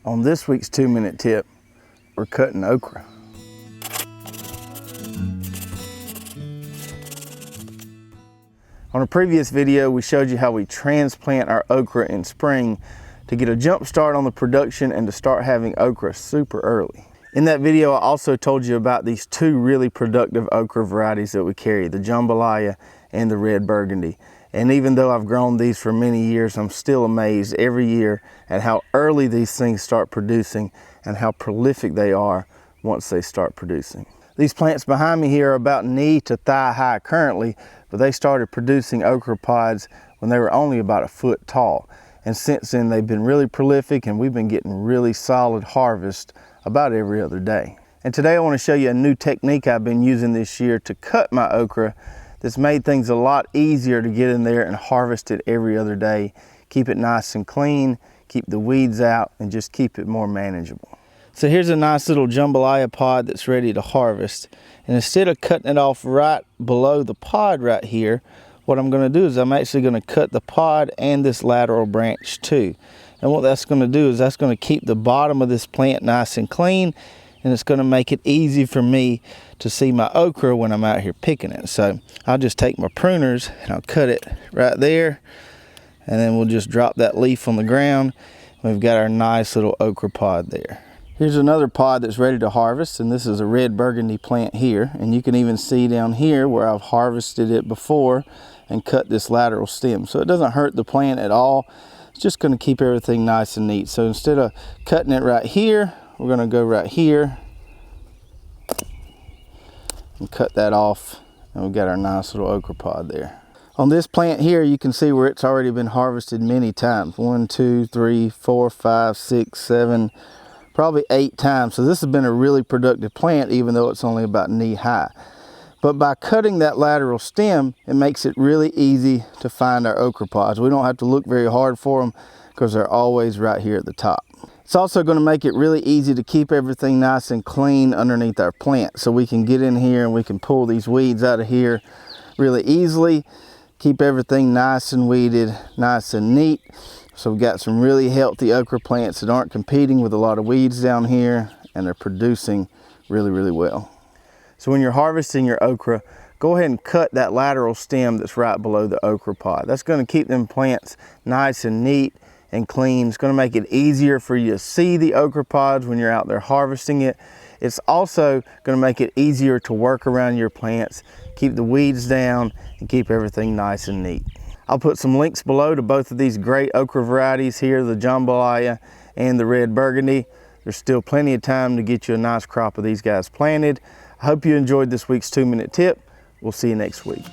On this week's 2-minute tip, we're cutting okra. On a previous video, we showed you how we transplant our okra in spring to get a jump start on the production and to start having okra super early. In that video, I also told you about these two really productive okra varieties that we carry, the jambalaya and the red burgundy. And even though I've grown these for many years, I'm still amazed every year at how early these things start producing and how prolific they are once they start producing. These plants behind me here are about knee to thigh high currently, but they started producing okra pods when they were only about a foot tall. And since then, they've been really prolific and we've been getting really solid harvest about every other day. And today I want to show you a new technique I've been using this year to cut my okra that's made things a lot easier to get in there and harvest it every other day. Keep it nice and clean, keep the weeds out, and just keep it more manageable. So here's a nice little jambalaya pod that's ready to harvest. And instead of cutting it off right below the pod right here, what I'm going to do is I'm actually going to cut the pod and this lateral branch too. And what that's going to do is that's going to keep the bottom of this plant nice and clean, and it's going to make it easy for me to see my okra when I'm out here picking it. So I'll just take my pruners and I'll cut it right there, and then we'll just drop that leaf on the ground. We've got our nice little okra pod there. Here's another pod that's ready to harvest, and this is a red burgundy plant here. And you can even see down here where I've harvested it before and cut this lateral stem. So it doesn't hurt the plant at all. It's just going to keep everything nice and neat. So instead of cutting it right here, we're going to go right here and cut that off, and we've got our nice little okra pod there. On this plant here, you can see where it's already been harvested many times. 1, 2, 3, 4, 5, 6, 7, probably 8 times. So this has been a really productive plant, even though it's only about knee high. But by cutting that lateral stem, it makes it really easy to find our okra pods. We don't have to look very hard for them because they're always right here at the top. It's also going to make it really easy to keep everything nice and clean underneath our plant. So we can get in here and we can pull these weeds out of here really easily. Keep everything nice and weeded, nice and neat. So we've got some really healthy okra plants that aren't competing with a lot of weeds down here, and they're producing really, really well. So when you're harvesting your okra, go ahead and cut that lateral stem that's right below the okra pod. That's going to keep them plants nice and neat and clean. It's going to make it easier for you to see the okra pods when you're out there harvesting it. It's also going to make it easier to work around your plants, keep the weeds down, and keep everything nice and neat. I'll put some links below to both of these great okra varieties here, the jambalaya and the red burgundy. There's still plenty of time to get you a nice crop of these guys planted. I hope you enjoyed this week's 2-minute tip. We'll see you next week.